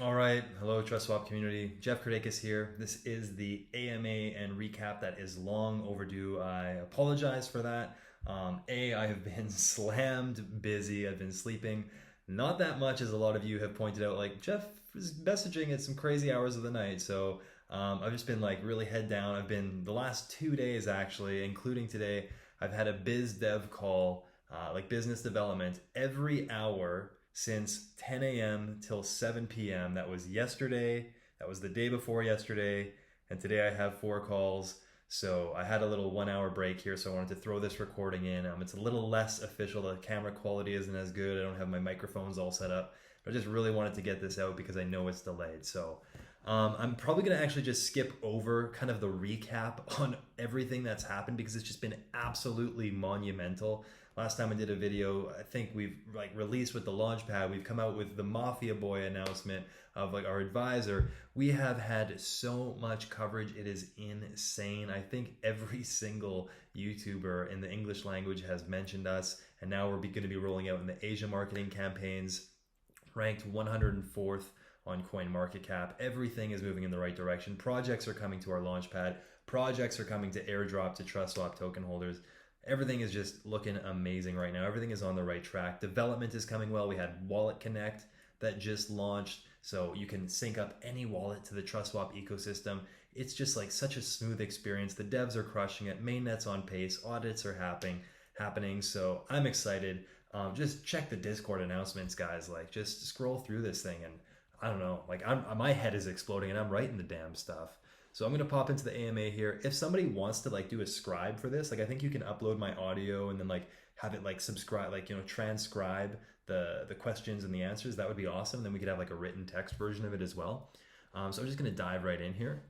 All right, hello TrustSwap community. Jeff Kardakis here. This is the AMA and recap that is long overdue. I apologize for that. I have been slammed busy. I've been sleeping not that much, as a lot of you have pointed out. Like Jeff is messaging at some crazy hours of the night, so I've just been like really head down. I've been the last 2 days actually, including today. I've had a biz dev call, like business development, every hour since 10 a.m. till 7 p.m. That was yesterday. That was the day before yesterday. And today I have 4 calls. So I had a little 1 hour break here. So I wanted to throw this recording in. It's a little less official. The camera quality isn't as good. I don't have my microphones all set up. But I just really wanted to get this out because I know it's delayed. So I'm probably going to actually just skip over kind of the recap on everything that's happened because it's just been absolutely monumental. Last time I did a video, I think we've like released with the launchpad. We've come out with the Mafia Boy announcement of like our advisor. We have had so much coverage. It is insane. I think every single YouTuber in the English language has mentioned us, and now we're going to be rolling out in the Asia marketing campaigns. Ranked 104th on CoinMarketCap. Everything is moving in the right direction. Projects are coming to our launchpad. Projects are coming to airdrop to TrustSwap token holders. Everything is just looking amazing right now. Everything is on the right track. Development is coming well. We had Wallet Connect that just launched, so you can sync up any wallet to the TrustSwap ecosystem. It's just like such a smooth experience. The devs are crushing it. Mainnet's on pace. Audits are happening. So I'm excited. Just check the Discord announcements, guys. Like, just scroll through this thing, and I don't know. Like, my head is exploding, and I'm writing the damn stuff. So I'm gonna pop into the AMA here. If somebody wants to like do a scribe for this, like I think you can upload my audio and then like have it like subscribe, like transcribe the questions and the answers. That would be awesome. Then we could have like a written text version of it as well. So I'm just gonna dive right in here.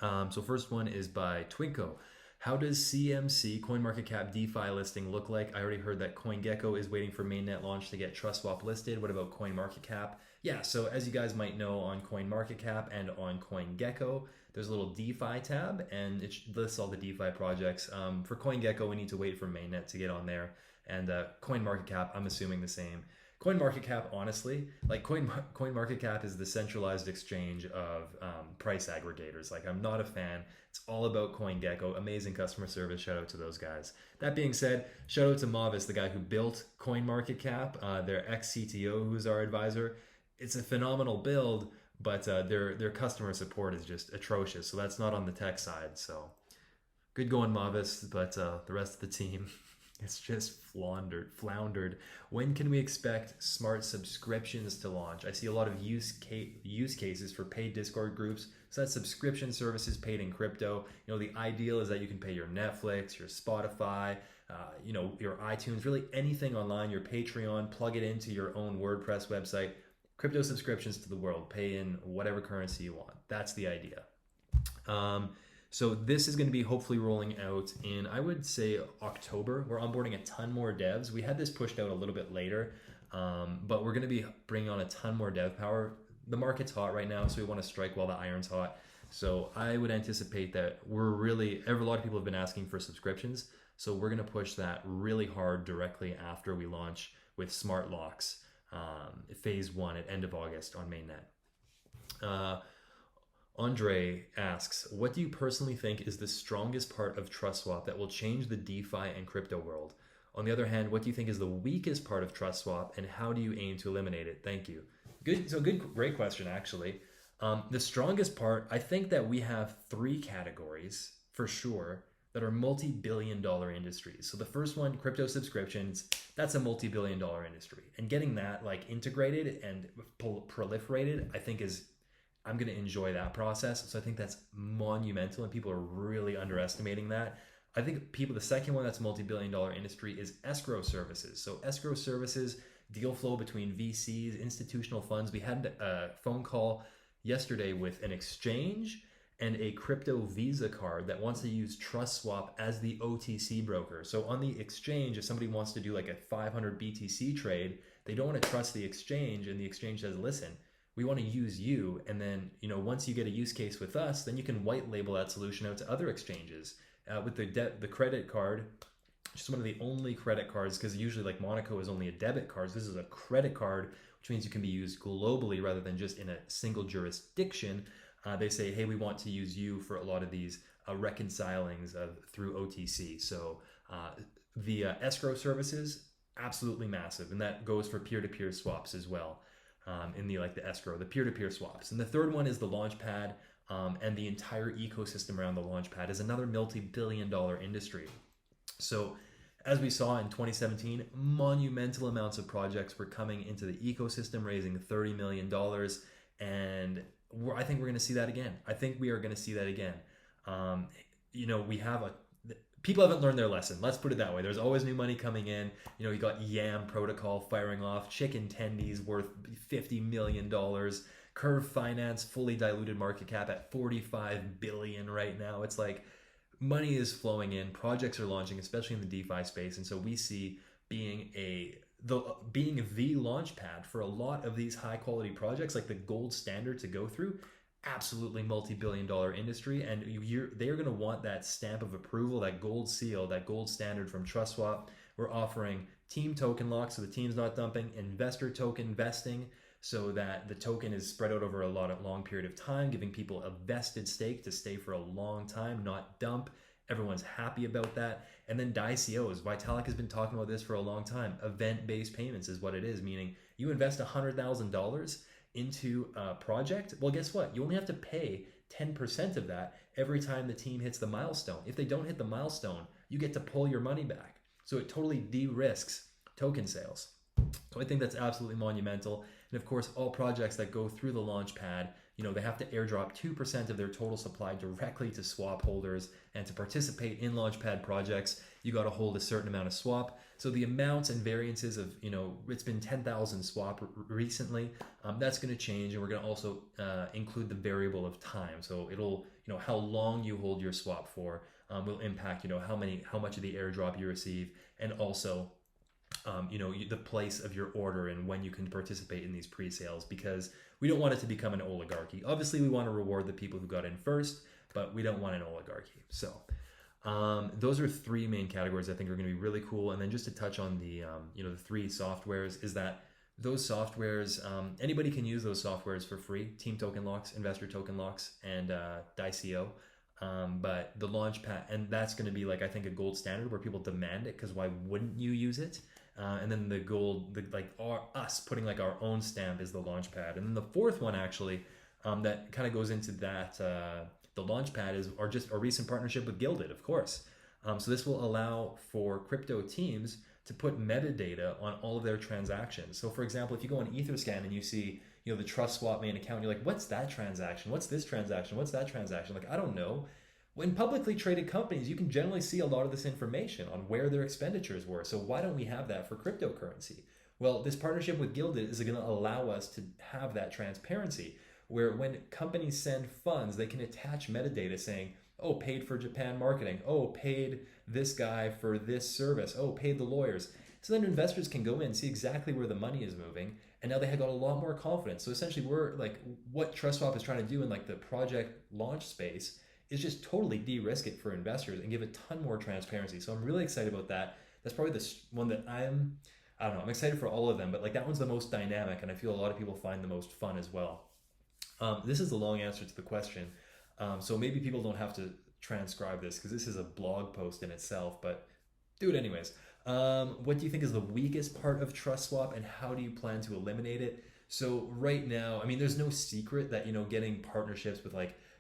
So first one is by Twinko. How does CMC CoinMarketCap DeFi listing look like? I already heard that CoinGecko is waiting for mainnet launch to get TrustSwap listed. What about CoinMarketCap? Yeah, so as you guys might know, on CoinMarketCap and on CoinGecko, there's a little DeFi tab, and it lists all the DeFi projects. For CoinGecko, we need to wait for mainnet to get on there, and CoinMarketCap, I'm assuming the same. CoinMarketCap, honestly, like CoinMarketCap is the centralized exchange of price aggregators. Like, I'm not a fan. It's all about CoinGecko. Amazing customer service. Shout out to those guys. That being said, shout out to Mavis, the guy who built CoinMarketCap, their ex-CTO, who's our advisor. It's a phenomenal build, but their customer support is just atrocious. So that's not on the tech side. So good going, Mavis, but the rest of the team, it's just floundered. When can we expect smart subscriptions to launch? I see a lot of use cases for paid Discord groups. So that's subscription services paid in crypto. The ideal is that you can pay your Netflix, your Spotify, your iTunes, really anything online, your Patreon, plug it into your own WordPress website. Crypto subscriptions to the world, pay in whatever currency you want. That's the idea. So this is going to be hopefully rolling out in, I would say, October. We're onboarding a ton more devs. We had this pushed out a little bit later, but we're going to be bringing on a ton more dev power. The market's hot right now, so we want to strike while the iron's hot. So I would anticipate that a lot of people have been asking for subscriptions, so we're going to push that really hard directly after we launch with smart locks, phase 1 at end of August on mainnet. Andre asks, what do you personally think is the strongest part of TrustSwap that will change the DeFi and crypto world? On the other hand, what do you think is the weakest part of TrustSwap, and how do you aim to eliminate it? Thank you. Great question, actually. The strongest part, I think that we have 3 categories for sure that are multi-billion-dollar industries. So the first one, crypto subscriptions, that's a multi-billion-dollar industry, and getting that like integrated and proliferated, I think I'm going to enjoy that process. So I think that's monumental, and people are really underestimating that. I think the second one that's multi-billion-dollar industry is escrow services. So escrow services, deal flow between VCs, institutional funds. We had a phone call yesterday with an exchange and a crypto Visa card that wants to use TrustSwap as the OTC broker. So on the exchange, if somebody wants to do like a 500 BTC trade, they don't want to trust the exchange, and the exchange says, listen, we want to use you, and then once you get a use case with us, then you can white label that solution out to other exchanges. With the credit card, just one of the only credit cards, because usually like Monaco is only a debit card. So this is a credit card which means you can be used globally rather than just in a single jurisdiction. They say, hey, we want to use you for a lot of these reconcilings through OTC. So the escrow services, absolutely massive, and that goes for peer-to-peer swaps as well. In the escrow, the peer-to-peer swaps. And the third one is the launchpad, and the entire ecosystem around the launchpad is another multi-billion-dollar industry. So as we saw in 2017, monumental amounts of projects were coming into the ecosystem, raising $30 million, and I think we're going to see that again. I think we are going to see that again. We have people haven't learned their lesson. Let's put it that way. There's always new money coming in. You got YAM protocol firing off, chicken tendies worth $50 million, Curve Finance fully diluted market cap at $45 billion right now. It's like money is flowing in, projects are launching, especially in the DeFi space. And so we see being the launch pad for a lot of these high quality projects, like the gold standard to go through. Absolutely multi-billion-dollar industry, and they're going to want that stamp of approval, that gold seal, that gold standard from TrustSwap. We're offering team token lock, so the team's not dumping, investor token vesting, so that the token is spread out over a long period of time, giving people a vested stake to stay for a long time, not dump. Everyone's happy about that. And then DICOs. Vitalik has been talking about this for a long time. Event-based payments is what it is, meaning you invest $100,000 into a project, well, guess what? You only have to pay 10% of that every time the team hits the milestone. If they don't hit the milestone, you get to pull your money back. So it totally de-risks token sales. So I think that's absolutely monumental. And of course, all projects that go through the launchpad, they have to airdrop 2% of their total supply directly to swap holders. And to participate in launchpad projects, you got to hold a certain amount of swap. So the amounts and variances of, it's been 10,000 swap recently. That's going to change. And we're going to also include the variable of time. So it'll, how long you hold your swap for will impact, how much of the airdrop you receive, and also the place of your order and when you can participate in these pre-sales, because we don't want it to become an oligarchy. Obviously, we want to reward the people who got in first, but we don't want an oligarchy. So those are three main categories I think are going to be really cool. And then just to touch on the three softwares, is that those softwares, anybody can use those softwares for free: team token locks, investor token locks, and DICO. But the launchpad, and that's going to be I think a gold standard where people demand it, because why wouldn't you use it? And then the gold, us putting our own stamp, is the launchpad. And then the fourth one actually, that kind of goes into that, the launchpad is our recent partnership with Gilded, of course. So this will allow for crypto teams to put metadata on all of their transactions. So for example, if you go on Etherscan and you see, the TrustSwap main account, you're like, what's that transaction? What's this transaction? What's that transaction? I don't know. When publicly traded companies, you can generally see a lot of this information on where their expenditures were. So why don't we have that for cryptocurrency? Well, this partnership with Gilded is going to allow us to have that transparency, where when companies send funds, they can attach metadata saying, oh, paid for Japan marketing. Oh, paid this guy for this service. Oh, paid the lawyers. So then investors can go in and see exactly where the money is moving. And now they have got a lot more confidence. So essentially, we're what TrustSwap is trying to do in the project launch space is just totally de-risk it for investors and give a ton more transparency. So I'm really excited about that. That's probably the one that I don't know, I'm excited for all of them, but that one's the most dynamic, and I feel a lot of people find the most fun as well. This is the long answer to the question. So maybe people don't have to transcribe this, because this is a blog post in itself, but do it anyways. What do you think is the weakest part of TrustSwap, and how do you plan to eliminate it? So right now, there's no secret that, getting partnerships with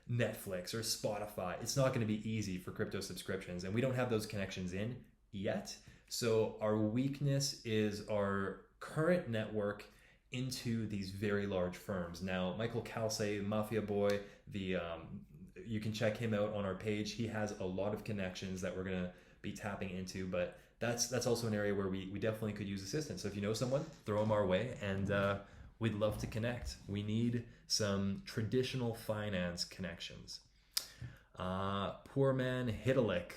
Netflix or Spotify, it's not going to be easy for crypto subscriptions, and we don't have those connections in yet. So our weakness is our current network into these very large firms. Now, Michael Kalse, Mafia Boy, you can check him out on our page. He has a lot of connections that we're going to be tapping into, but that's also an area where we definitely could use assistance. So if you know someone, throw them our way, and we'd love to connect. We need some traditional finance connections. Poor man Hitalik.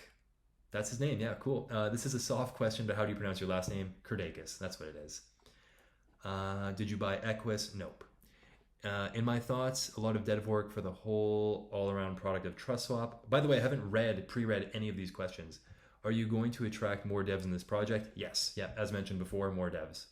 That's his name. Yeah, cool. This is a soft question, but how do you pronounce your last name? Kurdakis. That's what it is. Did you buy Equus? Nope. In my thoughts, a lot of dev work for the whole all-around product of TrustSwap. By the way, I haven't pre-read any of these questions. Are you going to attract more devs in this project? Yes. Yeah, as mentioned before, more devs.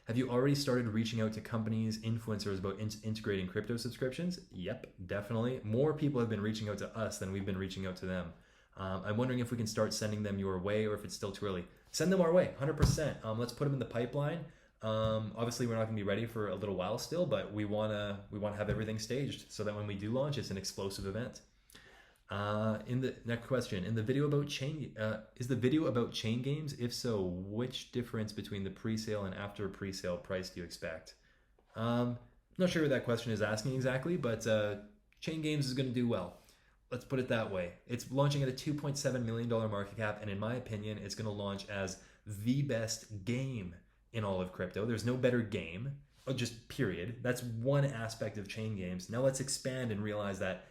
Have you already started reaching out to companies, influencers about integrating crypto subscriptions? Yep, definitely. More people have been reaching out to us than we've been reaching out to them. I'm wondering if we can start sending them your way or if it's still too early. Send them our way, 100%. Let's put them in the pipeline. Obviously, we're not going to be ready for a little while still, but we want to have everything staged so that when we do launch, it's an explosive event. In the next question, in the video about is the video about chain games? If so, which difference between the pre-sale and after pre-sale price do you expect? Not sure what that question is asking exactly, but chain games is going to do well. Let's put it that way. It's launching at a $2.7 million market cap, and in my opinion, it's going to launch as the best game in all of crypto. There's no better game, just period. That's one aspect of chain games. Now let's expand and realize that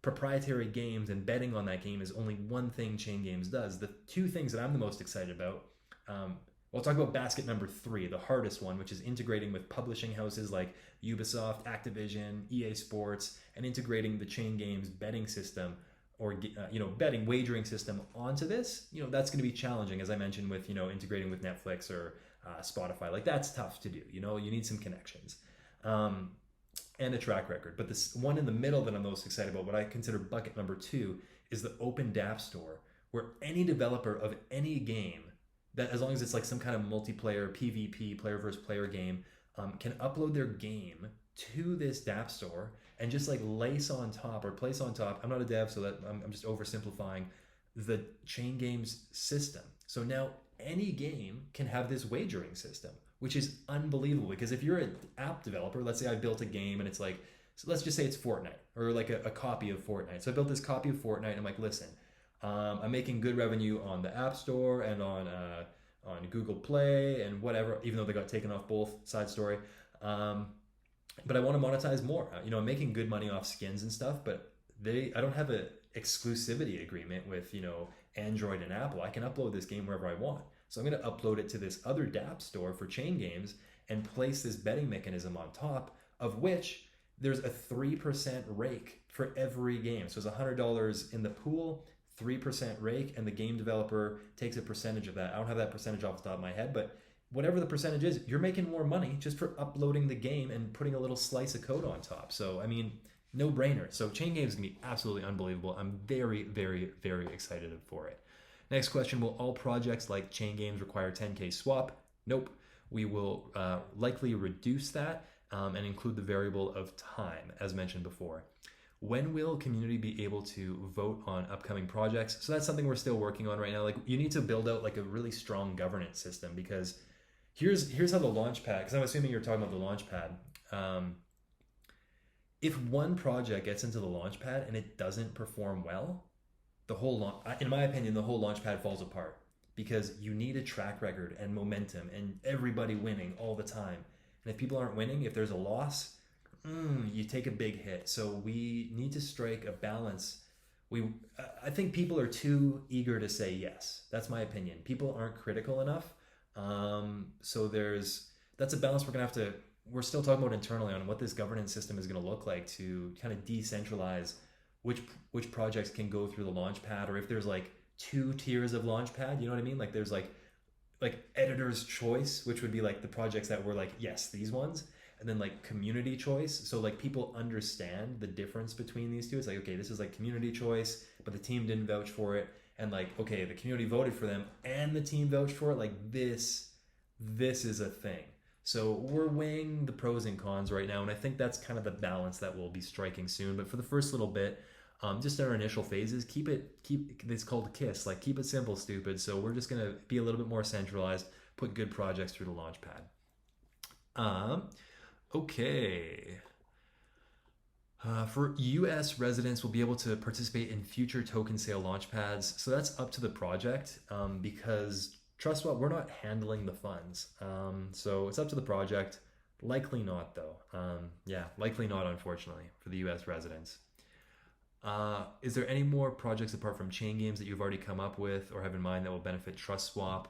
proprietary games and betting on that game is only one thing chain games does. The two things that I'm the most excited about, we'll talk about basket number 3, the hardest one, which is integrating with publishing houses like Ubisoft, Activision, EA Sports, and integrating the chain games betting system or betting wagering system onto this. That's going to be challenging, as I mentioned, with integrating with Netflix or Spotify. Like, that's tough to do. You need some connections and a track record. But this one in the middle that I'm most excited about, what I consider bucket number 2, is the open dApp store, where any developer of any game, that as long as it's like some kind of multiplayer PvP, player versus player game, can upload their game to this dApp store and just like place on top. I'm not a dev, so that I'm just oversimplifying the chain games system. So now any game can have this wagering system, which is unbelievable. Because if you're an app developer, let's say I built a game and it's like, so let's just say it's Fortnite or like a copy of Fortnite. So I built this copy of Fortnite and I'm like, listen, I'm making good revenue on the App Store and on Google Play and whatever, even though they got taken off both, side story. But I want to monetize more. I'm making good money off skins and stuff, but I don't have an exclusivity agreement with, Android and Apple. I can upload this game wherever I want. So I'm going to upload it to this other dApp store for chain games and place this betting mechanism on top, of which there's a 3% rake for every game. So it's $100 in the pool, 3% rake, and the game developer takes a percentage of that. I don't have that percentage off the top of my head, but whatever the percentage is, you're making more money just for uploading the game and putting a little slice of code on top. So, no brainer. So chain games is going to be absolutely unbelievable. I'm very, very, very excited for it. Next question, will all projects like chain games require 10K swap? Nope. We will likely reduce that and include the variable of time, as mentioned before. When will community be able to vote on upcoming projects? So that's something we're still working on right now. Like, you need to build out like a really strong governance system, because here's how the launchpad, because I'm assuming you're talking about the launchpad. If one project gets into the launchpad and it doesn't perform well, in my opinion, the whole launchpad falls apart, because you need a track record and momentum and everybody winning all the time. And if people aren't winning, if there's a loss, you take a big hit. So we need to strike a balance. I think people are too eager to say yes. That's my opinion. People aren't critical enough. So that's a balance we're still talking about internally on what this governance system is going to look like to kind of decentralize which projects can go through the launchpad, or if there's like 2 tiers of launchpad, you know what I mean? Like there's like editor's choice, which would be like the projects that were like, yes, these ones, and then like community choice. So like people understand the difference between these two. It's like, okay, this is like community choice, but the team didn't vouch for it. And like, okay, the community voted for them and the team vouched for it. Like this is a thing. So we're weighing the pros and cons right now, and I think that's kind of the balance that we'll be striking soon. But for the first little bit, just in our initial phases, keep it's called KISS, like keep it simple, stupid. So we're just gonna be a little bit more centralized, put good projects through the launchpad. Okay. For US residents, will be able to participate in future token sale launchpads. So that's up to the project, because TrustSwap, we're not handling the funds. So it's up to the project. Likely not, though. Likely not, unfortunately, for the US residents. Is there any more projects apart from chain games that you've already come up with or have in mind that will benefit TrustSwap?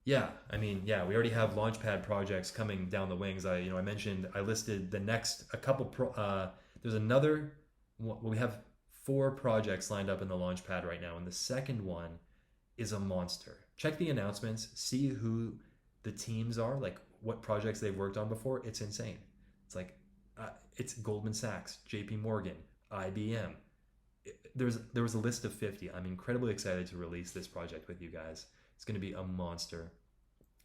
We already have launchpad projects coming down the wings. I mentioned, I listed the next, we have 4 projects lined up in the launchpad right now, and the second one is a monster. Check the announcements, see who the teams are, like what projects they've worked on before, it's insane. It's like, it's Goldman Sachs, JP Morgan, IBM. There was a list of 50. I'm incredibly excited to release this project with you guys. It's going to be a monster.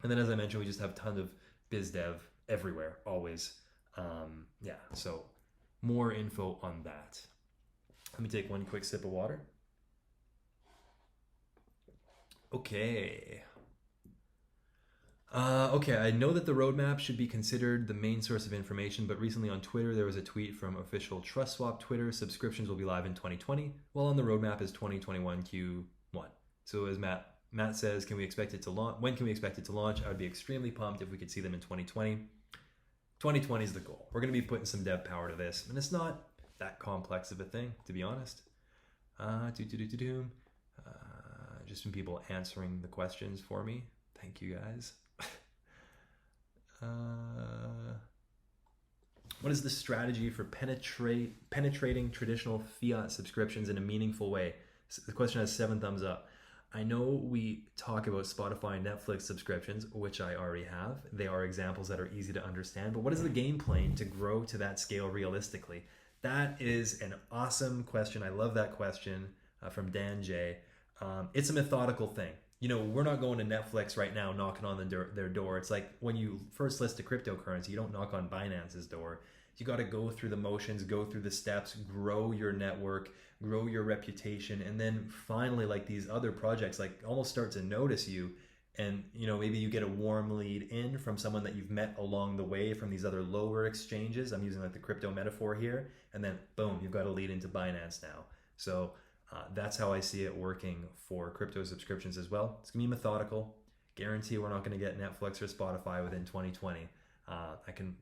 And then, as I mentioned, we just have tons of biz dev everywhere, always. Yeah, so more info on that. Let me take one quick sip of water. Okay. Okay, I know that the roadmap should be considered the main source of information, but recently on Twitter there was a tweet from official TrustSwap Twitter. Subscriptions will be live in 2020, while on the roadmap is 2021 Q1. So as Matt says, can we expect it to launch? When can we expect it to launch? I would be extremely pumped if we could see them in 2020. 2020 is the goal. We're going to be putting some dev power to this, and it's not that complex of a thing, to be honest. Just some people answering the questions for me. Thank you guys. What is the strategy for penetrating traditional fiat subscriptions in a meaningful way? The question has 7 thumbs up. I know we talk about Spotify and Netflix subscriptions, which I already have. They are examples that are easy to understand, but what is the game plan to grow to that scale realistically? That is an awesome question. I love that question from Dan J. It's a methodical thing. You know, we're not going to Netflix right now knocking on their door. It's like when you first list a cryptocurrency, you don't knock on Binance's door. You got to go through the motions, go through the steps, grow your network, grow your reputation, and then finally, like these other projects, like almost start to notice you. And, you know, maybe you get a warm lead in from someone that you've met along the way from these other lower exchanges. I'm using like the crypto metaphor here. And then boom, you've got a lead into Binance now. So that's how I see it working for crypto subscriptions as well. It's gonna be methodical. Guarantee we're not gonna get Netflix or Spotify within 2020. I can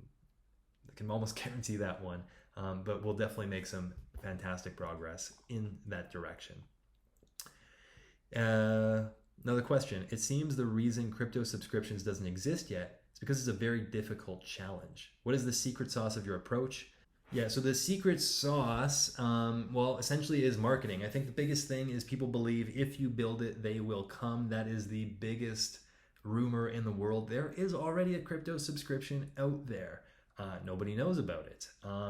almost guarantee that one. But we'll definitely make some fantastic progress in that direction. Another question. It seems the reason crypto subscriptions doesn't exist yet is because it's a very difficult challenge. What is the secret sauce of your approach? Yeah, so the secret sauce, well, essentially is marketing. I think the biggest thing is people believe if you build it, they will come. That is the biggest rumor in the world. There is already a crypto subscription out there. Nobody knows about it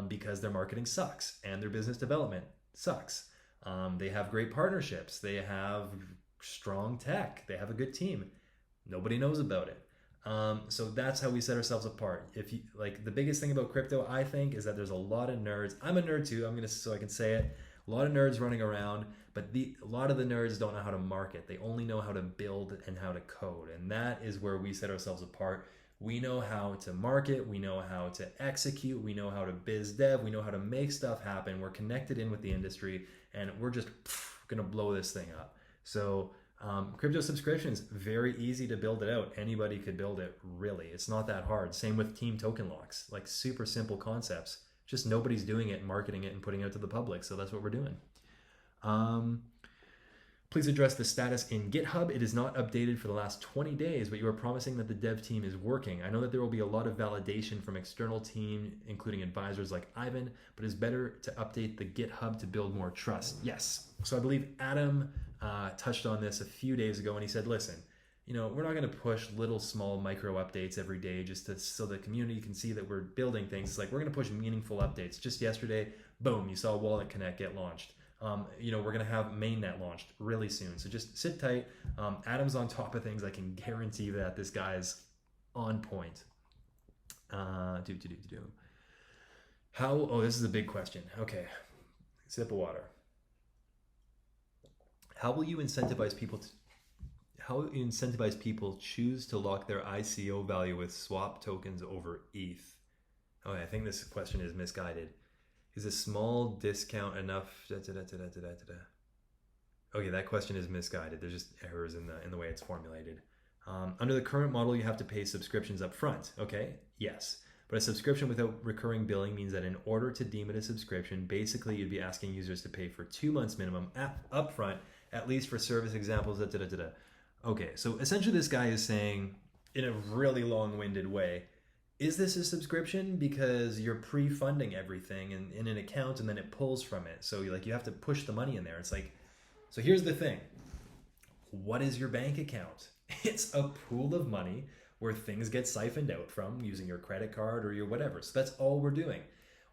because their marketing sucks and their business development sucks. They have great partnerships. They have strong tech. They have a good team. Nobody knows about it. So that's how we set ourselves apart. If you like, the biggest thing about crypto, I think, is that there's a lot of nerds. I'm a nerd too. So I can say it. A lot of nerds running around, but a lot of the nerds don't know how to market. They only know how to build and how to code, and that is where we set ourselves apart. We know how to market. We know how to execute. We know how to biz dev. We know how to make stuff happen. We're connected in with the industry, and we're just gonna blow this thing up. So. Crypto subscriptions, very easy to build it out. Anybody could build it, really. It's not that hard. Same with team token locks, like super simple concepts. Just nobody's doing it, marketing it, and putting it out to the public. So that's what we're doing. Please address the status in GitHub. It is not updated for the last 20 days, but you are promising that the dev team is working. I know that there will be a lot of validation from external team, including advisors like Ivan, but it's better to update the GitHub to build more trust. Yes. So I believe Adam touched on this a few days ago, and he said, listen, you know, we're not going to push little small micro updates every day so the community can see that we're building things. It's like we're going to push meaningful updates. Just yesterday, boom, you saw Wallet Connect get launched. You know, we're going to have mainnet launched really soon. So just sit tight. Adam's on top of things. I can guarantee that this guy's on point. Oh, this is a big question. Okay. Sip of water. How will you incentivize people choose to lock their ICO value with swap tokens over ETH? Okay, I think this question is misguided. Is a small discount enough? Okay, that question is misguided. There's just errors in the way it's formulated. Under the current model, you have to pay subscriptions up front. Okay, yes. But a subscription without recurring billing means that in order to deem it a subscription, basically you'd be asking users to pay for 2 months minimum up front, at least for service examples. Okay, so essentially this guy is saying, in a really long-winded way, is this a subscription because you're pre-funding everything in an account and then it pulls from it? So you have to push the money in there. It's like, so here's the thing. What is your bank account? It's a pool of money where things get siphoned out from using your credit card or your whatever. So that's all we're doing.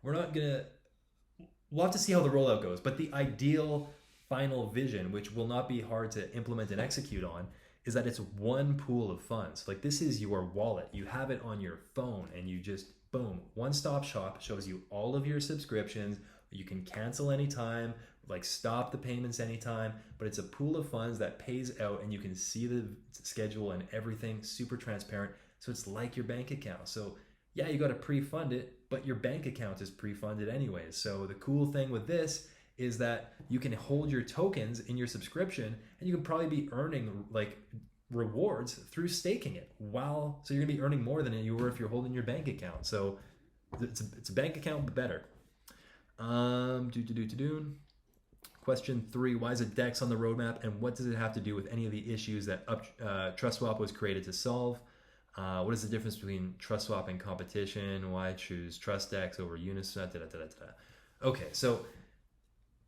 We'll have to see how the rollout goes, but the ideal final vision, which will not be hard to implement and execute on, is that it's one pool of funds. Like, this is your wallet. You have it on your phone and you just, boom, one-stop shop, shows you all of your subscriptions. You can cancel anytime, like stop the payments anytime, but it's a pool of funds that pays out and you can see the schedule and everything, super transparent. So it's like your bank account. So yeah, you got to pre-fund it, but your bank account is pre-funded anyways. So the cool thing with this is that you can hold your tokens in your subscription and you can probably be earning like rewards through staking it so you're gonna be earning more than you were if you're holding your bank account. So it's a bank account, but better. Question 3, why is a DEX on the roadmap and what does it have to do with any of the issues that TrustSwap was created to solve? What is the difference between TrustSwap and competition? Why choose TrustDEX over Uniswap? Okay, so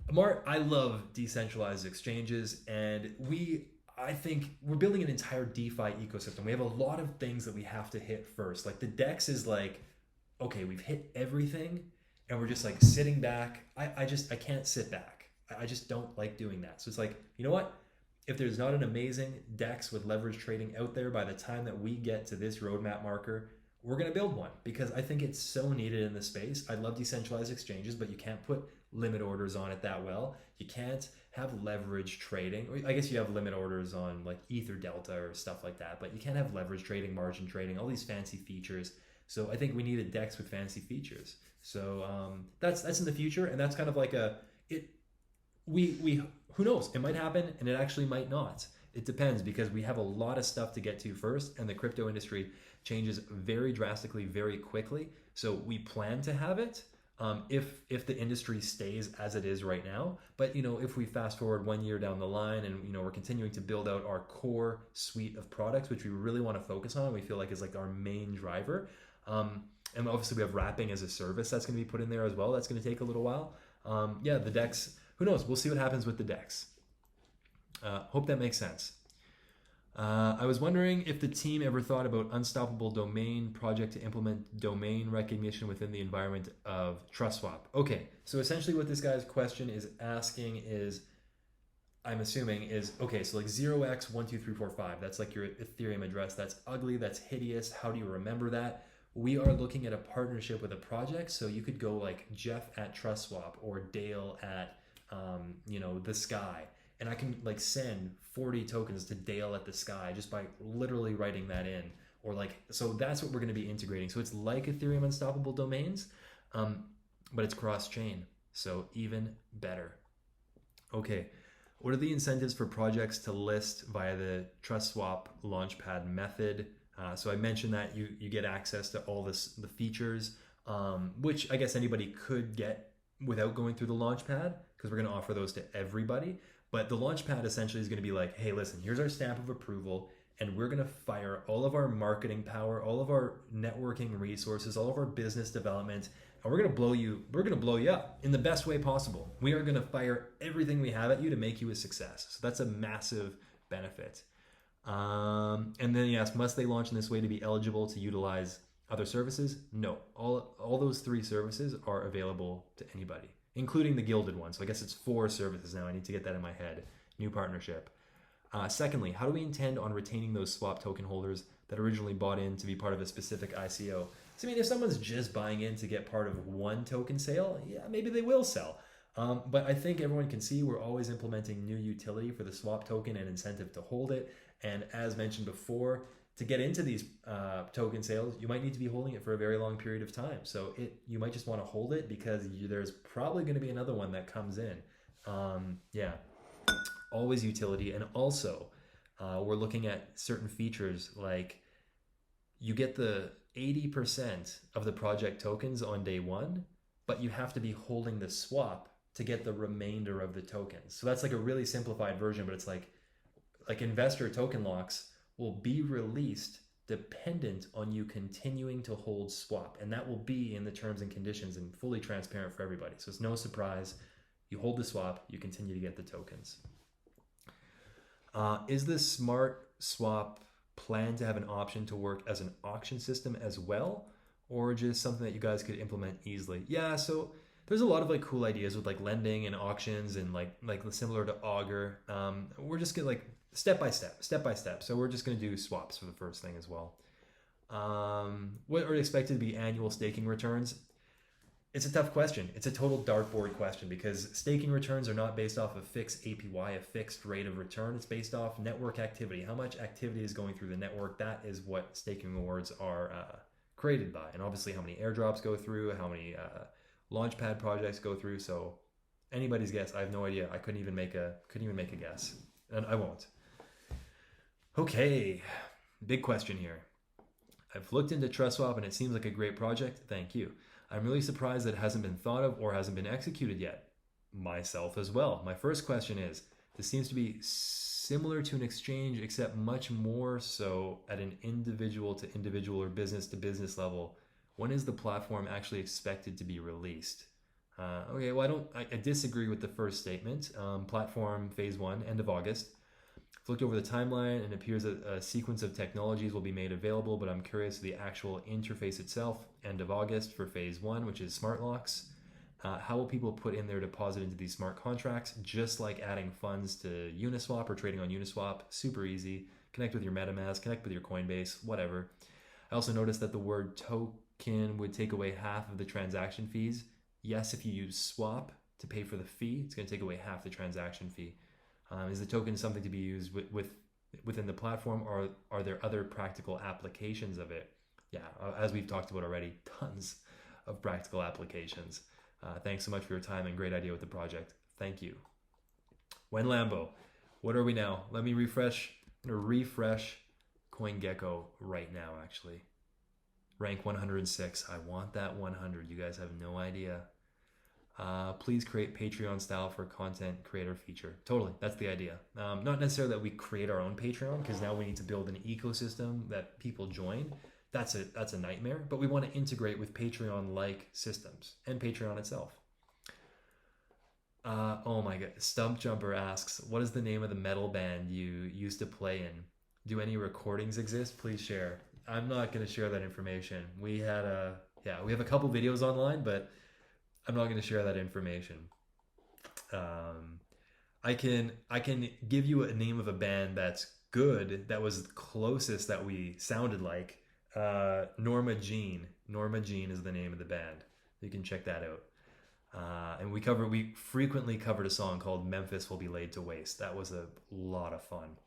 Mart, I love decentralized exchanges, and I think we're building an entire DeFi ecosystem. We have a lot of things that we have to hit first. Like the DEX is like, okay, we've hit everything and we're just like sitting back. I can't sit back. I just don't like doing that. So it's like, you know what? If there's not an amazing DEX with leverage trading out there by the time that we get to this roadmap marker, we're going to build one because I think it's so needed in the space. I love decentralized exchanges, but you can't put limit orders on it that well. You can't have leverage trading. I guess you have limit orders on like Ether Delta or stuff like that, but you can't have leverage trading, margin trading, all these fancy features. So I think we need a DEX with fancy features. So that's in the future, and that's kind of like who knows? It might happen and it actually might not. It depends because we have a lot of stuff to get to first, and the crypto industry changes very drastically, very quickly. So we plan to have it if the industry stays as it is right now. But if we fast forward 1 year down the line and we're continuing to build out our core suite of products, which we really want to focus on, we feel like is like our main driver. And obviously we have wrapping as a service that's going to be put in there as well. That's going to take a little while. The DEX, who knows? We'll see what happens with the DEX. Hope that makes sense. I was wondering if the team ever thought about Unstoppable Domain project to implement domain recognition within the environment of TrustSwap. Okay, so essentially what this guy's question is asking is, I'm assuming is, okay, so like 0x12345, that's like your Ethereum address. That's ugly, that's hideous. How do you remember that? We are looking at a partnership with a project, so you could go like Jeff at TrustSwap or Dale at the Sky, and I can like send 40 tokens to Dale at the Sky just by literally writing that in, or like, so that's what we're going to be integrating. So it's like Ethereum Unstoppable Domains, but it's cross-chain, so even better. Okay, what are the incentives for projects to list via the TrustSwap launchpad method? So I mentioned that you get access to all the features, which I guess anybody could get without going through the launchpad, because we're going to offer those to everybody. But the launchpad essentially is going to be like, hey, listen, here's our stamp of approval, and we're going to fire all of our marketing power, all of our networking resources, all of our business development, and we're going to blow you up in the best way possible. We are going to fire everything we have at you to make you a success. So that's a massive benefit. And then he asked, must they launch in this way to be eligible to utilize other services? No, all those 3 services are available to anybody, including the Gilded one. So I guess it's 4 services now. I need to get that in my head. New partnership. Secondly, how do we intend on retaining those swap token holders that originally bought in to be part of a specific ICO? So I mean, if someone's just buying in to get part of one token sale, yeah, maybe they will sell. But I think everyone can see we're always implementing new utility for the swap token and incentive to hold it. And as mentioned before, to get into these token sales, you might need to be holding it for a very long period of time. So you might just want to hold it because there's probably going to be another one that comes in. Always utility. And also, we're looking at certain features like you get the 80% of the project tokens on day 1, but you have to be holding the swap to get the remainder of the tokens. So that's like a really simplified version, but it's like investor token locks will be released dependent on you continuing to hold swap. And that will be in the terms and conditions and fully transparent for everybody. So it's no surprise. You hold the swap, you continue to get the tokens. Is the smart swap plan to have an option to work as an auction system as well, or just something that you guys could implement easily? Yeah, so there's a lot of like cool ideas with like lending and auctions and like similar to Augur. We're just gonna like step by step. So we're just gonna do swaps for the first thing as well. What are expected to be annual staking returns? It's a tough question. It's a total dartboard question because staking returns are not based off a fixed APY, a fixed rate of return. It's based off network activity. How much activity is going through the network? That is what staking rewards are created by. And obviously how many airdrops go through, how many launchpad projects go through. So anybody's guess. I have no idea. I couldn't even make a guess, and I won't. Okay, big question here. I've looked into TrustSwap and it seems like a great project. Thank you. I'm really surprised that it hasn't been thought of or hasn't been executed yet. Myself as well. My first question is, this seems to be similar to an exchange, except much more so at an individual to individual or business to business level. When is the platform actually expected to be released? Okay, well, I disagree with the first statement. Platform phase 1, end of August. I've looked over the timeline and it appears that a sequence of technologies will be made available, but I'm curious of the actual interface itself. End of August for phase 1, which is smart locks. How will people put in their deposit into these smart contracts? Just like adding funds to Uniswap or trading on Uniswap, super easy. Connect with your MetaMask, connect with your Coinbase, whatever. I also noticed that the word token would take away half of the transaction fees. Yes, if you use swap to pay for the fee, it's going to take away half the transaction fee. Is the token something to be used within the platform, or are there other practical applications of it? Yeah, as we've talked about already, tons of practical applications. Thanks so much for your time and great idea with the project. Thank you. When Lambo, what are we now? Let me refresh. I'm going to refresh CoinGecko right now, actually. Rank 106. I want that 100. You guys have no idea. Please create Patreon style for content creator feature. Totally, that's the idea. Not necessarily that we create our own Patreon, because now we need to build an ecosystem that people join. That's a nightmare, but we want to integrate with Patreon-like systems and Patreon itself. Oh my god, Stump Jumper asks, what is the name of the metal band you used to play in? Do any recordings exist? Please share. I'm not going to share that information. We have a couple videos online, but I'm not going to share that information. I can give you a name of a band that's good, that was closest that we sounded like. Norma Jean. Norma Jean is the name of the band. You can check that out. And we frequently covered a song called Memphis Will Be Laid to Waste. That was a lot of fun.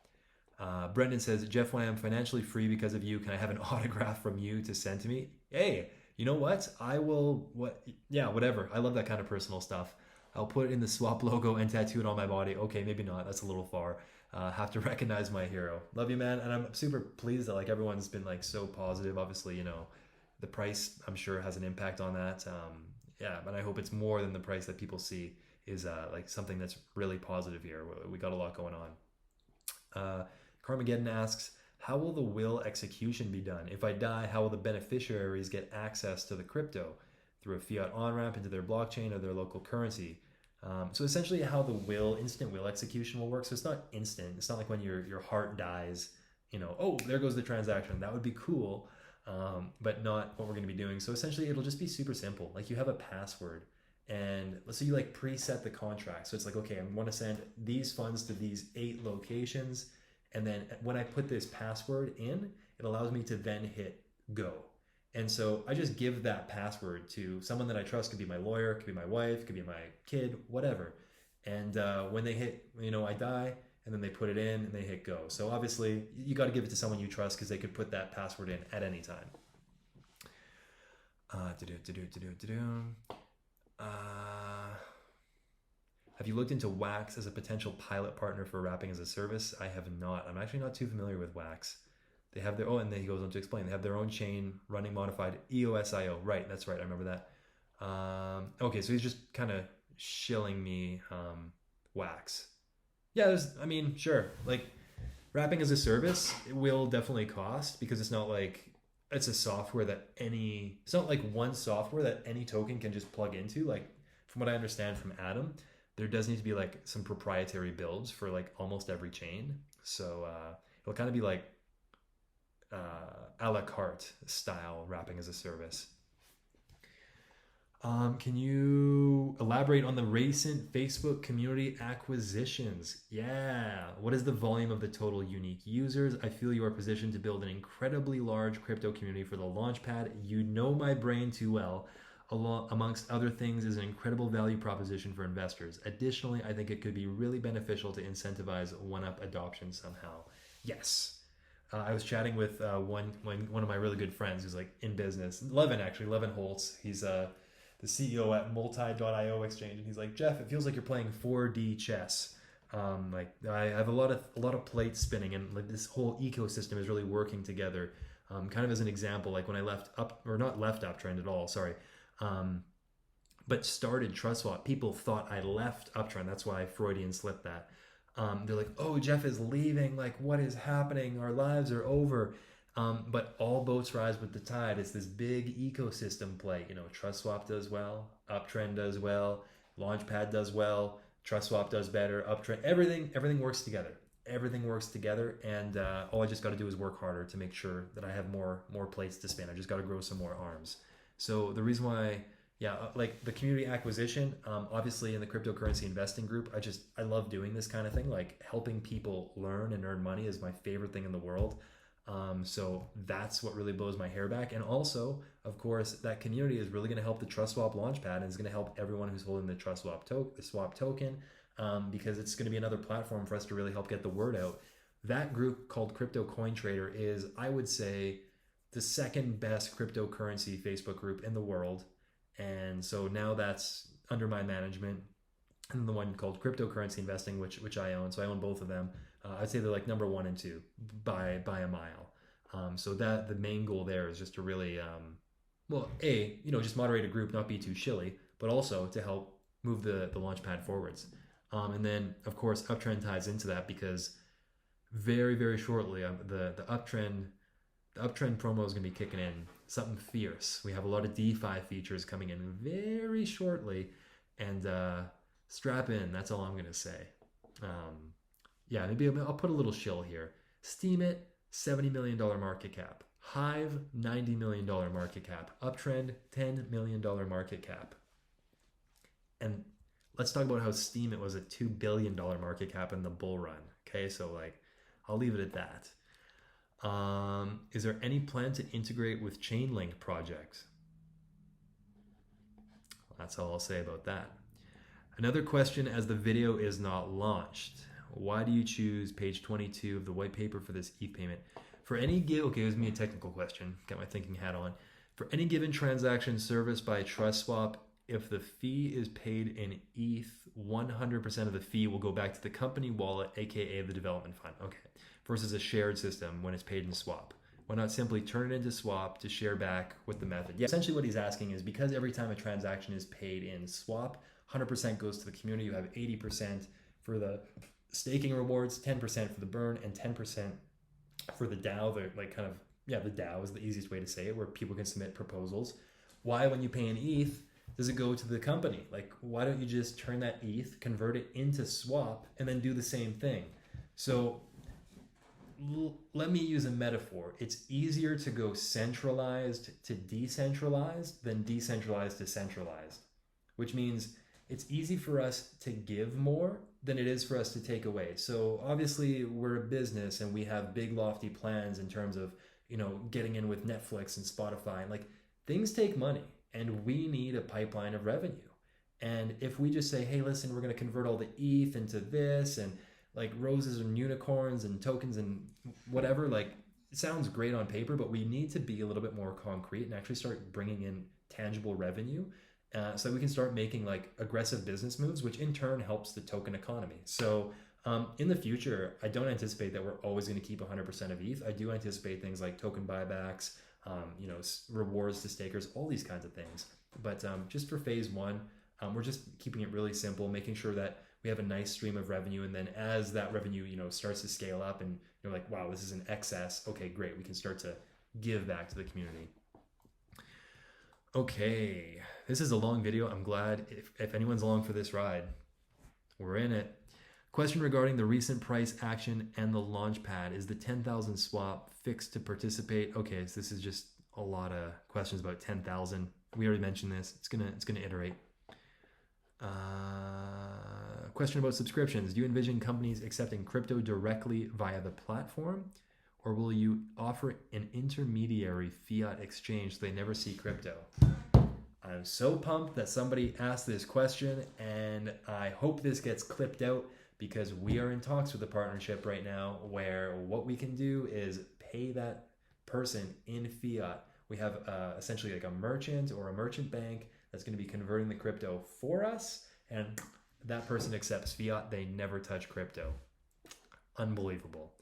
Brendan says, Jeff, when I am financially free because of you, can I have an autograph from you to send to me? Hey, you know what? I will, whatever. I love that kind of personal stuff. I'll put it in the swap logo and tattoo it on my body. Okay, maybe not. That's a little far. Have to recognize my hero. Love you, man. And I'm super pleased that like everyone's been like so positive. Obviously, you know, the price I'm sure has an impact on that. But I hope it's more than the price that people see is like something that's really positive here. We got a lot going on. Carmageddon asks, how will the will execution be done? If I die, how will the beneficiaries get access to the crypto? Through a fiat on-ramp into their blockchain or their local currency? So essentially how the instant will execution will work. So it's not instant. It's not like when your heart dies, you know, oh, there goes the transaction. That would be cool, but not what we're going to be doing. So essentially it'll just be super simple. Like you have a password, and let's say you like preset the contract. So it's like, okay, I want to send these funds to these 8 locations. And then when I put this password in, it allows me to then hit go. And so I just give that password to someone that I trust. Could be my lawyer, could be my wife, could be my kid, whatever. And when they hit, you know, I die, and then they put it in and they hit go. So obviously you got to give it to someone you trust, because they could put that password in at any time. Have you looked into Wax as a potential pilot partner for wrapping as a service? I have not. I'm actually not too familiar with Wax. They have their own, and then he goes on to explain, they have their own chain running modified EOSIO. Right, that's right, I remember that. Okay, so he's just kind of shilling me Wax. Yeah, sure. Like, wrapping as a service, it will definitely cost, because it's not like, it's a software that it's not like one software that any token can just plug into. Like, from what I understand from Adam, there does need to be like some proprietary builds for like almost every chain. So it'll kind of be like a la carte style wrapping as a service. Can you elaborate on the recent Facebook community acquisitions? Yeah. What is the volume of the total unique users? I feel you are positioned to build an incredibly large crypto community for the launchpad. You know my brain too well. Amongst other things, is an incredible value proposition for investors. Additionally, I think it could be really beneficial to incentivize one-up adoption somehow. Yes. I was chatting with one of my really good friends who's like in business, Levin Holtz. He's the CEO at multi.io exchange, and he's like, Jeff, it feels like you're playing 4D chess. Like I have a lot of plates spinning, and like this whole ecosystem is really working together. Kind of as an example, like when I left not left Uptrend at all, sorry, but started TrustSwap, people thought I left Uptrend. That's why Freudian slipped that. They're like, oh, Jeff is leaving. Like, what is happening? Our lives are over. But all boats rise with the tide. It's this big ecosystem play. You know, TrustSwap does well, Uptrend does well, Launchpad does well, TrustSwap does better, Uptrend. Everything works together. Everything works together, and all I just got to do is work harder to make sure that I have more plates to spin. I just got to grow some more arms. So the reason why, like the community acquisition, obviously in the cryptocurrency investing group, I love doing this kind of thing. Like helping people learn and earn money is my favorite thing in the world. So that's what really blows my hair back. And also, of course, that community is really going to help the TrustSwap Launchpad, and is going to help everyone who's holding the TrustSwap swap token, because it's going to be another platform for us to really help get the word out. That group called Crypto Coin Trader is, I would say, the second best cryptocurrency Facebook group in the world. And so now that's under my management. And the one called Cryptocurrency Investing, which I own. So I own both of them. I'd say they're like number 1 and 2 by a mile. So that the main goal there is just to really, just moderate a group, not be too shilly, but also to help move the launchpad forwards. And then of course Uptrend ties into that, because very, very shortly the Uptrend promo is going to be kicking in something fierce. We have a lot of DeFi features coming in very shortly, and strap in. That's all I'm going to say. Maybe I'll put a little shill here. Steam it, $70 million market cap. Hive, $90 million market cap. Uptrend, $10 million market cap. And let's talk about how Steam it was a $2 billion market cap in the bull run. Okay, so like, I'll leave it at that. Is there any plan to integrate with Chainlink projects? That's all I'll say about that. Another question, as the video is not launched, why do you choose page 22 of the white paper for this ETH payment? For any okay, it was me a technical question. Got my thinking hat on. For any given transaction serviced by TrustSwap, if the fee is paid in ETH, 100% of the fee will go back to the company wallet, aka the development fund. Okay. Versus a shared system when it's paid in swap. Why not simply turn it into swap to share back with the method? Yeah, essentially what he's asking is, because every time a transaction is paid in swap, 100% goes to the community. You have 80% for the staking rewards, 10% for the burn, and 10% for the DAO. The DAO is the easiest way to say it, where people can submit proposals. Why, when you pay in ETH, does it go to the company? Like, why don't you just turn that ETH, convert it into swap, and then do the same thing? So let me use a metaphor. It's easier to go centralized to decentralized than decentralized to centralized, which means it's easy for us to give more than it is for us to take away. So obviously we're a business and we have big lofty plans in terms of, getting in with Netflix and Spotify, and like, things take money, and we need a pipeline of revenue. And if we just say, hey, listen, we're going to convert all the ETH into this, and like roses and unicorns and tokens and whatever, like, it sounds great on paper, but we need to be a little bit more concrete and actually start bringing in tangible revenue, so we can start making like aggressive business moves, which in turn helps the token economy. So in the future, I don't anticipate that we're always going to keep 100% of ETH. I do anticipate things like token buybacks, rewards to stakers, all these kinds of things. But just for phase 1, we're just keeping it really simple, making sure that we have a nice stream of revenue. And then as that revenue, starts to scale up and you're like, wow, this is an excess. Okay, great. We can start to give back to the community. Okay, this is a long video. I'm glad if anyone's along for this ride, we're in it. Question regarding the recent price action and the launchpad. Is the 10,000 swap fixed to participate? Okay, so this is just a lot of questions about 10,000. We already mentioned this. It's gonna iterate. Question about subscriptions. Do you envision companies accepting crypto directly via the platform, or will you offer an intermediary fiat exchange so they never see crypto? I'm so pumped that somebody asked this question, and I hope this gets clipped out, because we are in talks with a partnership right now where what we can do is pay that person in fiat. We have essentially like a merchant or a merchant bank that's going to be converting the crypto for us, and that person accepts fiat. They never touch crypto. Unbelievable.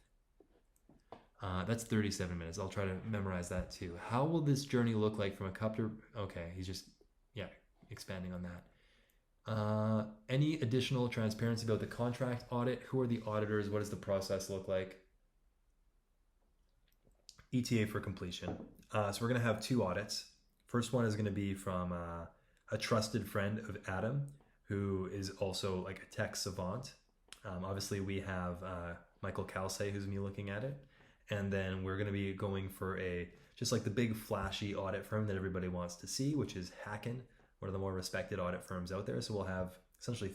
That's 37 minutes. I'll try to memorize that too. How will this journey look like from a copter? Okay, he's just, expanding on that. Any additional transparency about the contract audit? Who are the auditors? What does the process look like? ETA for completion. So we're going to have 2 audits. First one is going to be from a trusted friend of Adam, who is also like a tech savant. Obviously, we have Michael Kalsay, who's me looking at it. And then we're going to be going for just like the big flashy audit firm that everybody wants to see, which is Hacken, one of the more respected audit firms out there. So we'll have essentially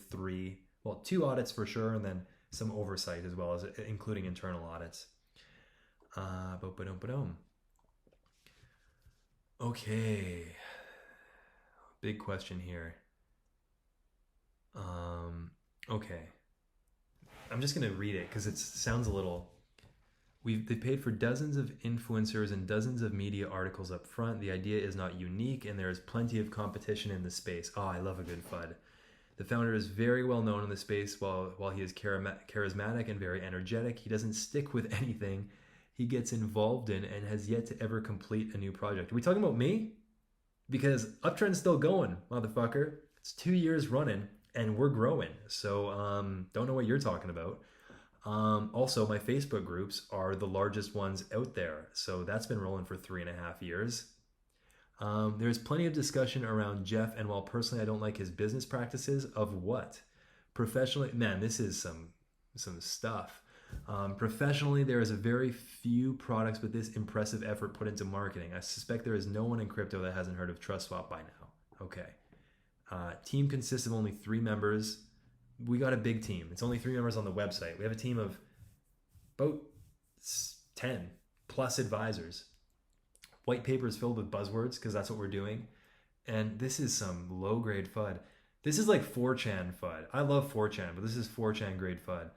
2 audits for sure, and then some oversight as well, as including internal audits. Okay. Big question here. Okay. I'm just going to read it because it sounds a little... They paid for dozens of influencers and dozens of media articles up front. The idea is not unique, and there is plenty of competition in the space. Oh, I love a good FUD. The founder is very well known in the space. While he is charismatic and very energetic, he doesn't stick with anything he gets involved in and has yet to ever complete a new project. Are we talking about me? Because Uptrend's still going, motherfucker. It's 2 years running, and we're growing. So don't know what you're talking about. Also, my Facebook groups are the largest ones out there. So that's been rolling for 3.5 years. There's plenty of discussion around Jeff, and while personally I don't like his business practices, of what? Professionally, man, this is some stuff. Professionally, there is a very few products with this impressive effort put into marketing. I suspect there is no one in crypto that hasn't heard of TrustSwap by now. Okay. Team consists of only 3 members. We got a big team. It's only 3 members on the website. We have a team of about 10 plus advisors. White papers filled with buzzwords, because that's what we're doing. And this is some low-grade FUD. This is like 4chan FUD. I love 4chan, but this is 4chan grade FUD.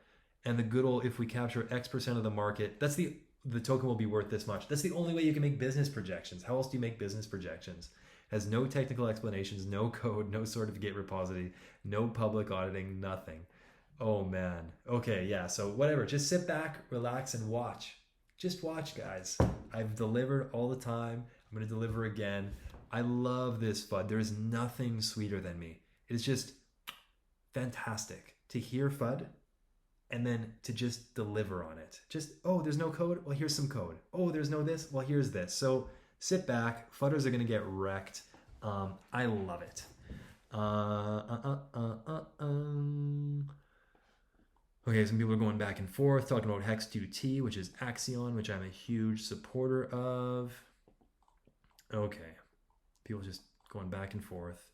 And the good old, if we capture X% of the market, that's the token will be worth this much. That's the only way you can make business projections. How else do you make business projections? Has no technical explanations, no code, no certificate repository, no public auditing, nothing. Oh man. Okay, yeah, so whatever. Just sit back, relax, and watch. Just watch, guys. I've delivered all the time. I'm going to deliver again. I love this FUD. There is nothing sweeter than me. It's just fantastic to hear FUD and then to just deliver on it. Just, oh, there's no code? Well, here's some code. Oh, there's no this? Well, here's this. So sit back. FUDders are going to get wrecked. I love it. Okay, some people are going back and forth talking about Hex2T, which is Axion, which I'm a huge supporter of. Okay, people just going back and forth.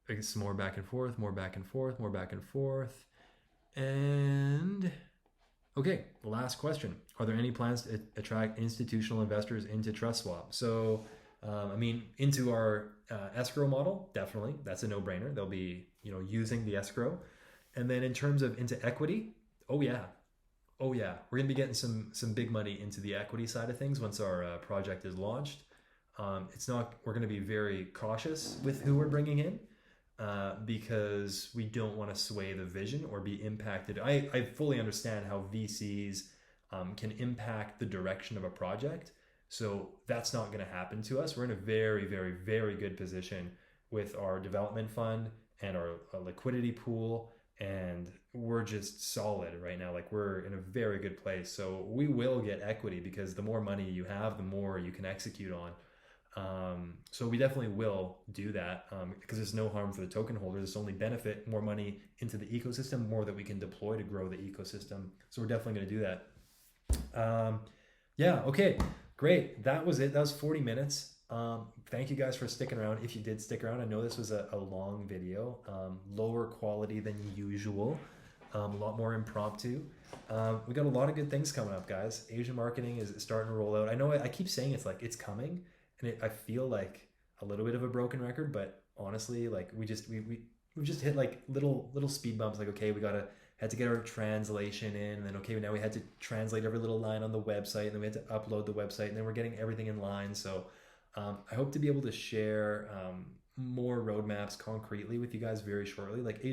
I guess some more back and forth, more back and forth, more back and forth. And okay, last question. Are there any plans to attract institutional investors into TrustSwap? So, into our escrow model, definitely. That's a no-brainer. They'll be, using the escrow. And then in terms of into equity, oh yeah. We're going to be getting some big money into the equity side of things once our project is launched. We're going to be very cautious with who we're bringing in. Because we don't want to sway the vision or be impacted. I fully understand how VCs can impact the direction of a project. So that's not going to happen to us. We're in a very, very, very good position with our development fund and our liquidity pool. And we're just solid right now. Like, we're in a very good place. So we will get equity, because the more money you have, the more you can execute on. So we definitely will do that, because there's no harm for the token holders. It's only benefit, more money into the ecosystem, more that we can deploy to grow the ecosystem. So we're definitely going to do that. Yeah, okay, great. That was it. That was 40 minutes. Thank you guys for sticking around. If you did stick around, I know this was a long video, lower quality than usual, a lot more impromptu. We got a lot of good things coming up, guys. Asian marketing is starting to roll out. I know I keep saying it's like it's coming, and I feel like a little bit of a broken record, but honestly, like we just hit like little speed bumps. Like, okay, had to get our translation in, and then okay, now we had to translate every little line on the website, and then we had to upload the website, and then we're getting everything in line. So I hope to be able to share more roadmaps concretely with you guys very shortly. Like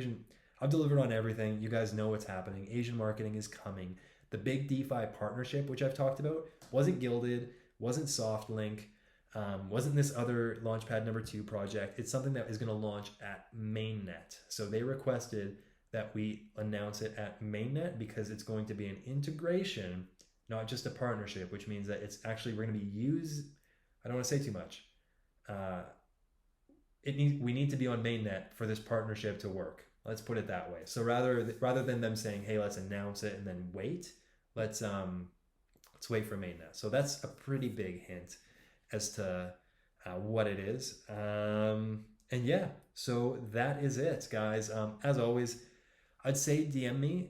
I've delivered on everything. You guys know what's happening. Asian marketing is coming. The big DeFi partnership, which I've talked about, wasn't Gilded, wasn't SoftLink, wasn't this other Launchpad #2 project. It's something that is going to launch at mainnet. So they requested that we announce it at mainnet because it's going to be an integration, not just a partnership, which means that it's actually, we're going to be I don't want to say too much. We need to be on mainnet for this partnership to work. Let's put it that way. So rather than them saying, "Hey, let's announce it and then wait," let's wait for mainnet. So that's a pretty big hint as to what it is. And yeah, so that is it, guys. As always, I'd say DM me.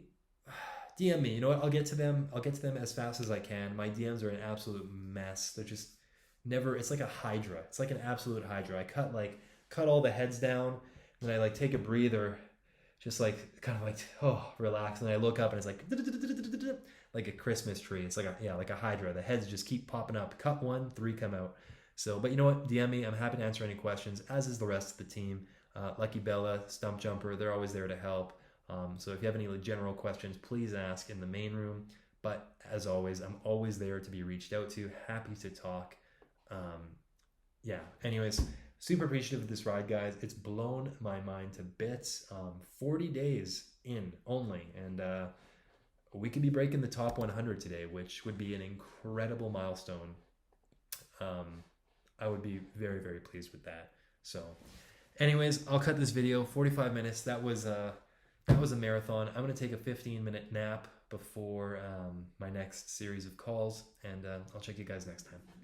You know what? I'll get to them as fast as I can. My DMs are an absolute mess. They're just never. It's like a hydra. It's like an absolute hydra. I cut all the heads down, and then I like take a breather, just like kind of like relax, and then I look up and it's like a Christmas tree. It's like a hydra. The heads just keep popping up. Cut one, 3 come out. So, but you know what? DM me. I'm happy to answer any questions, as is the rest of the team. Lucky Bella, Stump Jumper, they're always there to help. So if you have any general questions, please ask in the main room. But as always, I'm always there to be reached out to. Happy to talk. Yeah. Anyways, super appreciative of this ride, guys. It's blown my mind to bits. 40 days in only, and we could be breaking the top 100 today, which would be an incredible milestone. I would be very, very pleased with that. So anyways, I'll cut this video. 45 minutes. That was a marathon. I'm going to take a 15-minute nap before my next series of calls, and I'll check you guys next time.